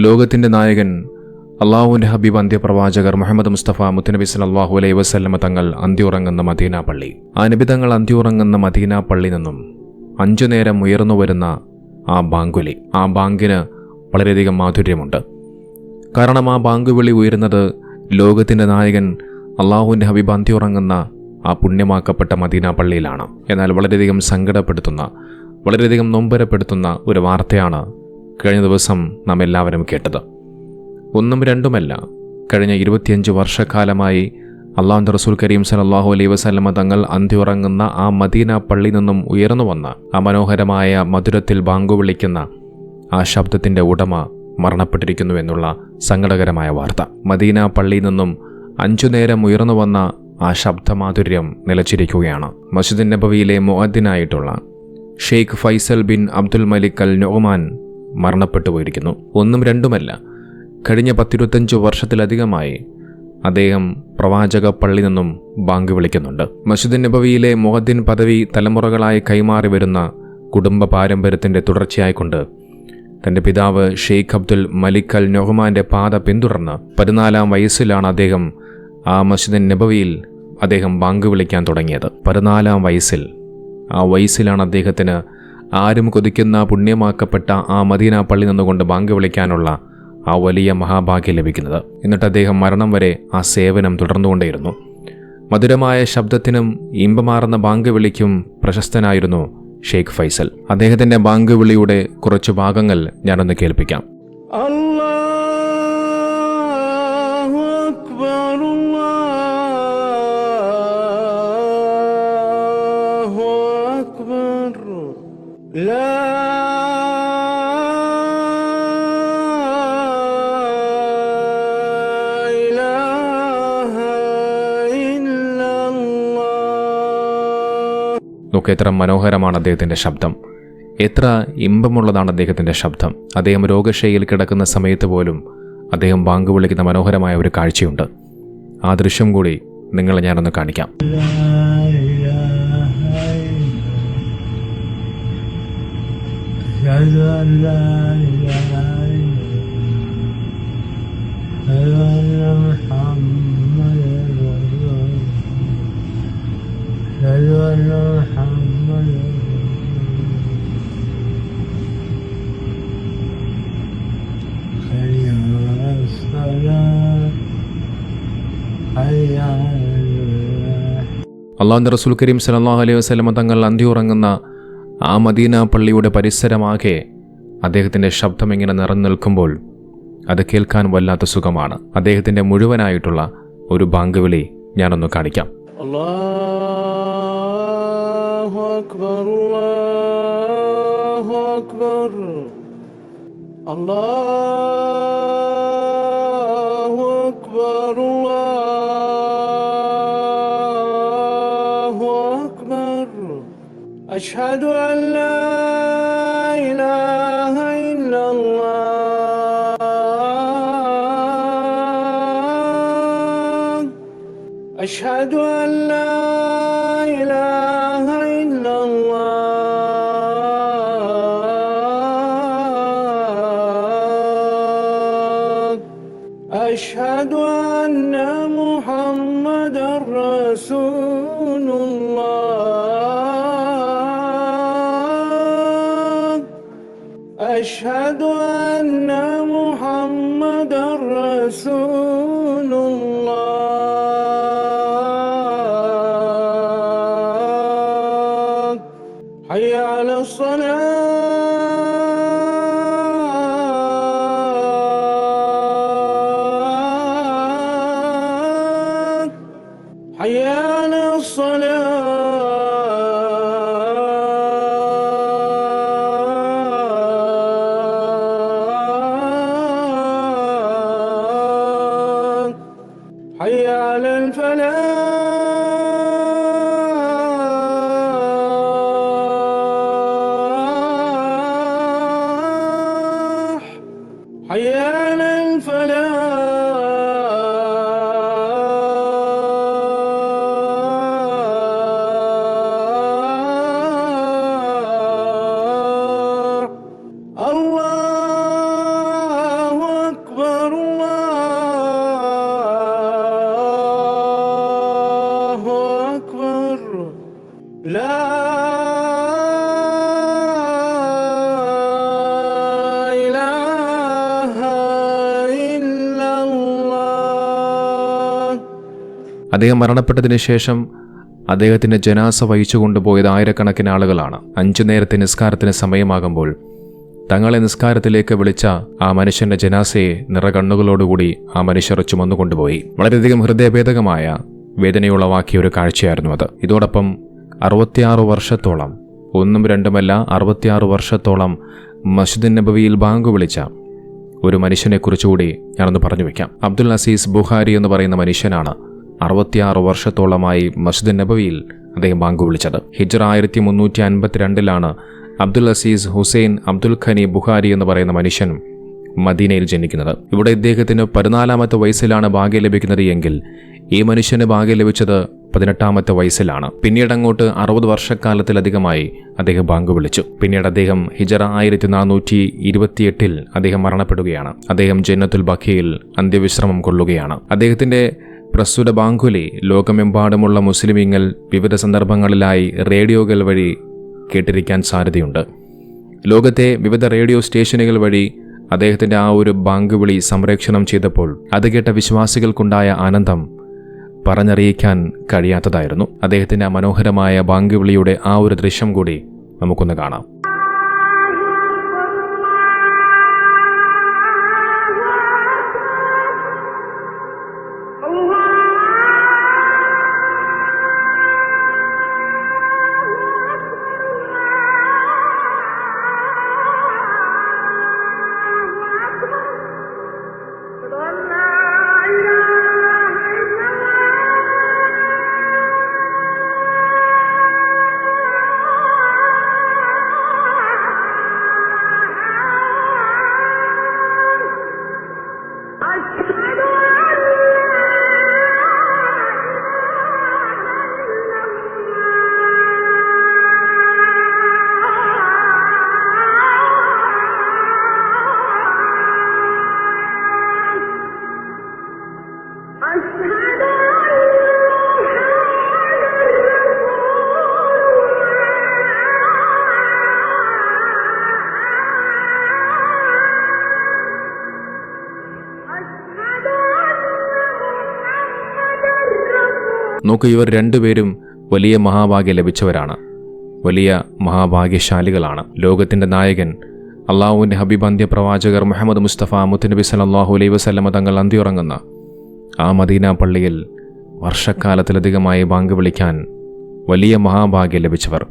ലോകത്തിൻ്റെ നായകൻ അള്ളാഹുവിൻ്റെ ഹബീബ് അന്ത്യപ്രവാചകർ മുഹമ്മദ് മുസ്തഫ മുത്തുനബി സല്ലല്ലാഹു അലൈഹി വസല്ലമ തങ്ങൾ അന്തിയുറങ്ങുന്ന മദീന പള്ളി. ആ നബി തങ്ങൾ അന്തിയുറങ്ങുന്ന മദീന പള്ളി നിന്നും 5 നേരം ഉയർന്നു വരുന്ന ആ ബാങ്കുലി, ആ ബാങ്കിന് വളരെയധികം മാധുര്യമുണ്ട്. കാരണം ആ ബാങ്കുവിളി ഉയരുന്നത് ലോകത്തിൻ്റെ നായകൻ അള്ളാഹുവിൻ്റെ ഹബീബ് അന്തിയുറങ്ങുന്ന ആ പുണ്യമാക്കപ്പെട്ട മദീന പള്ളിയിലാണ്. എന്നാൽ വളരെയധികം സങ്കടപ്പെടുത്തുന്ന, വളരെയധികം നൊമ്പരപ്പെടുത്തുന്ന ഒരു വാർത്തയാണ് കഴിഞ്ഞ ദിവസം നാം എല്ലാവരും കേട്ടത്. ഒന്നും രണ്ടുമല്ല, കഴിഞ്ഞ 25 വർഷക്കാലമായി അള്ളാഹുവിൻ്റെ റസൂൽ കരീം സല്ലല്ലാഹു അലൈഹി വസല്ലമ തങ്ങൾ അന്തിയുറങ്ങുന്ന ആ മദീന പള്ളി നിന്നും ഉയർന്നു വന്ന ആ മനോഹരമായ മധുരത്തിൽ ബാങ്കു വിളിക്കുന്ന ആ ശബ്ദത്തിൻ്റെ ഉടമ മരണപ്പെട്ടിരിക്കുന്നു എന്നുള്ള സങ്കടകരമായ വാർത്ത. മദീന പള്ളിയിൽ നിന്നും 5 നേരം ഉയർന്നു വന്ന ആ ശബ്ദമാധുര്യം നിലച്ചിരിക്കുകയാണ്. മസ്ജിദ് നബവിയിലെ മുഅദ്ദിനായിട്ടുള്ള ഷെയ്ഖ് ഫൈസൽ ബിൻ അബ്ദുൽ മലിക് അൽ നുഅ്മാൻ മരണപ്പെട്ടു പോയിരിക്കുന്നു. ഒന്നും രണ്ടുമല്ല, കഴിഞ്ഞ 10-25 വർഷത്തിലധികമായി അദ്ദേഹം പ്രവാചക പള്ളി നിന്നും ബാങ്ക് വിളിക്കുന്നുണ്ട്. മസ്ജിദ് നബവിയിലെ മുഅദ്ദിൻ പദവി തലമുറകളായി കൈമാറി വരുന്ന കുടുംബ പാരമ്പര്യത്തിൻ്റെ തുടർച്ചയായിക്കൊണ്ട് തൻ്റെ പിതാവ് ഷെയ്ഖ് അബ്ദുൽ മലിക് അൽ നുഅ്മാൻ്റെ പാത പിന്തുടർന്ന് 14-ാം വയസ്സിലാണ് അദ്ദേഹം ആ മസ്ജിദ് നബവിയിൽ അദ്ദേഹം ബാങ്ക് വിളിക്കാൻ തുടങ്ങിയത്. 14-ാം വയസ്സിൽ, ആ വയസ്സിലാണ് അദ്ദേഹത്തിന് ആരും കൊതിക്കുന്ന പുണ്യമാക്കപ്പെട്ട ആ മദീന പള്ളി നിന്നുകൊണ്ട് ബാങ്ക് വിളിക്കാനുള്ള ആ വലിയ മഹാഭാഗ്യം ലഭിക്കുന്നത്. എന്നിട്ട് അദ്ദേഹം മരണം വരെ ആ സേവനം തുടർന്നുകൊണ്ടേയിരുന്നു. മധുരമായ ശബ്ദത്തിനും ഇമ്പമാർന്ന ബാങ്ക് വിളിക്കും പ്രശസ്തനായിരുന്നു ഷെയ്ഖ് ഫൈസൽ. അദ്ദേഹത്തിൻ്റെ ബാങ്ക് വിളിയുടെ കുറച്ചു ഭാഗങ്ങൾ ഞാനൊന്ന് കേൾപ്പിക്കാം. അല്ലാഹു അക്ബർ, അല്ലാഹു അക്ബർ, ലാ നോക്ക്, എത്ര മനോഹരമാണ് അദ്ദേഹത്തിൻ്റെ ശബ്ദം, എത്ര ഇമ്പമുള്ളതാണ് അദ്ദേഹത്തിൻ്റെ ശബ്ദം. അദ്ദേഹം രോഗശയ്യയിൽ കിടക്കുന്ന സമയത്ത് പോലും അദ്ദേഹം ബാങ്ക് വിളിക്കുന്ന മനോഹരമായ ഒരു കാഴ്ചയുണ്ട്. ആ ദൃശ്യം കൂടി നിങ്ങളെ ഞാനൊന്ന് കാണിക്കാം. അള്ളാഹുവിൻ്റെ റസൂൽ കരീം സല്ലല്ലാഹു അലൈഹി വസല്ലമ തങ്ങൾ അന്തിയുറങ്ങുന്ന ആ മദീന പള്ളിയുടെ പരിസരമാകെ അദ്ദേഹത്തിൻ്റെ ശബ്ദം ഇങ്ങനെ നിറഞ്ഞു നിൽക്കുമ്പോൾ അത് കേൾക്കാൻ വല്ലാത്ത സുഖമാണ്. അദ്ദേഹത്തിൻ്റെ മുഴുവനായിട്ടുള്ള ഒരു ബാങ്ക് വിളി ഞാനൊന്ന് കാണിക്കാം. അല്ലാഹു അക്ബർ, അല്ലാഹു അക്ബർ, അല്ലാഹു അക്ബർ, അല്ലാഹു അക്ബർ, അശ്ഹദു അൻ ലാ ഇലാഹ ഇല്ലല്ലാഹ്, അശ്ഹദു അൻ ലാ ഇലാഹ ഇല്ലല്ലാഹ്, അശ്ഹദു അന്ന മുഹമ്മദർ റസൂലുള്ളാഹ്, അശ്ഹദു അന്ന മുഹമ്മദർ റസൂലുള്ളാഹ്, ഹയ്യ അലസ്സലാത്ത്, ഹയ്യ അലസ്സലാത്ത്, ഹയ്യ അലൽ ഫലാഹ്, ഹയ്യ അലൽ ഫലാഹ്, അല്ലാഹു അദ്ദേഹം മരണപ്പെട്ടതിന് ശേഷം അദ്ദേഹത്തിൻ്റെ ജനാസ വഹിച്ചു കൊണ്ടുപോയത് ആയിരക്കണക്കിന് ആളുകളാണ്. 5 നേരത്തെ നിസ്കാരത്തിന് സമയമാകുമ്പോൾ തങ്ങളെ നിസ്കാരത്തിലേക്ക് വിളിച്ച ആ മനുഷ്യന്റെ ജനാസയെ നിറകണ്ണുകളോടുകൂടി ആ മനുഷ്യർ ചുമന്നുകൊണ്ടുപോയി. വളരെയധികം ഹൃദയഭേദകമായ വേദനയുളവാക്കിയ ഒരു കാഴ്ചയായിരുന്നു അത്. ഇതോടൊപ്പം 66 വർഷത്തോളം, ഒന്നും രണ്ടുമല്ല 66 വർഷത്തോളം മസ്ജിദ് നബവിയിൽ ബാങ്ക് വിളിച്ച ഒരു മനുഷ്യനെക്കുറിച്ചുകൂടി ഞാനൊന്ന് പറഞ്ഞു വയ്ക്കാം. അബ്ദുൽ അസീസ് ബുഖാരി എന്ന് പറയുന്ന മനുഷ്യനാണ് 66 വർഷത്തോളമായി മസ്ജിദ് നബവിയിൽ അദ്ദേഹം ബാങ്ക് വിളിച്ചത്. ഹിജ്റ 1352 അബ്ദുൽ അസീസ് ഹുസൈൻ അബ്ദുൽ ഖനി ബുഖാരി എന്ന് പറയുന്ന മനുഷ്യൻ മദീനയിൽ ജനിക്കുന്നത്. ഇവിടെ ഇദ്ദേഹത്തിന് 14-ാമത്തെ വയസ്സിലാണ് ഭാഗ്യം ലഭിക്കുന്നത് എങ്കിൽ ഈ മനുഷ്യന് ഭാഗ്യം ലഭിച്ചത് 18-ാമത്തെ വയസ്സിലാണ്. പിന്നീട് അങ്ങോട്ട് 60 വർഷക്കാലത്തിലധികമായി അദ്ദേഹം ബാങ്ക് വിളിച്ചു. പിന്നീട് അദ്ദേഹം ഹിജ്റ 1428 അദ്ദേഹം മരണപ്പെടുകയാണ്. അദ്ദേഹം ജന്നത്തുൽ ബഖീയിൽ അന്ത്യവിശ്രമം കൊള്ളുകയാണ്. അദ്ദേഹത്തിന്റെ പ്രസ്തുത ബാങ്കുലി ലോകമെമ്പാടുമുള്ള മുസ്ലിമീങ്ങൾ വിവിധ സന്ദർഭങ്ങളിലായി റേഡിയോകൾ വഴി കേട്ടിരിക്കാൻ സാധ്യതയുണ്ട്. ലോകത്തെ വിവിധ റേഡിയോ സ്റ്റേഷനുകൾ വഴി അദ്ദേഹത്തിൻ്റെ ആ ഒരു ബാങ്ക് വിളി സംപ്രേക്ഷണം ചെയ്തപ്പോൾ അത് കേട്ട വിശ്വാസികൾക്കുണ്ടായ ആനന്ദം പറഞ്ഞറിയിക്കാൻ കഴിയാത്തതായിരുന്നു. അദ്ദേഹത്തിൻ്റെ ആ മനോഹരമായ ബാങ്ക് വിളിയുടെ ആ ഒരു ദൃശ്യം കൂടി നമുക്കൊന്ന് കാണാം. നോക്കൂ, ഇവർ രണ്ടുപേരും വലിയ മഹാഭാഗ്യം ലഭിച്ചവരാണ്, വലിയ മഹാഭാഗ്യശാലികളാണ്. ലോകത്തിൻ്റെ നായകൻ അള്ളാഹുവിൻ്റെ ഹബീബ് അന്ത്യപ്രവാചകർ മുഹമ്മദ് മുസ്തഫ മുത്തുനബി സല്ലല്ലാഹു അലൈഹി വസല്ലമ തങ്ങൾ അന്തിയുറങ്ങുന്ന ആ മദീന പള്ളിയിൽ വർഷക്കാലത്തിലധികമായി ബാങ്ക് വിളിക്കാൻ വലിയ മഹാഭാഗ്യം ലഭിച്ചവർ.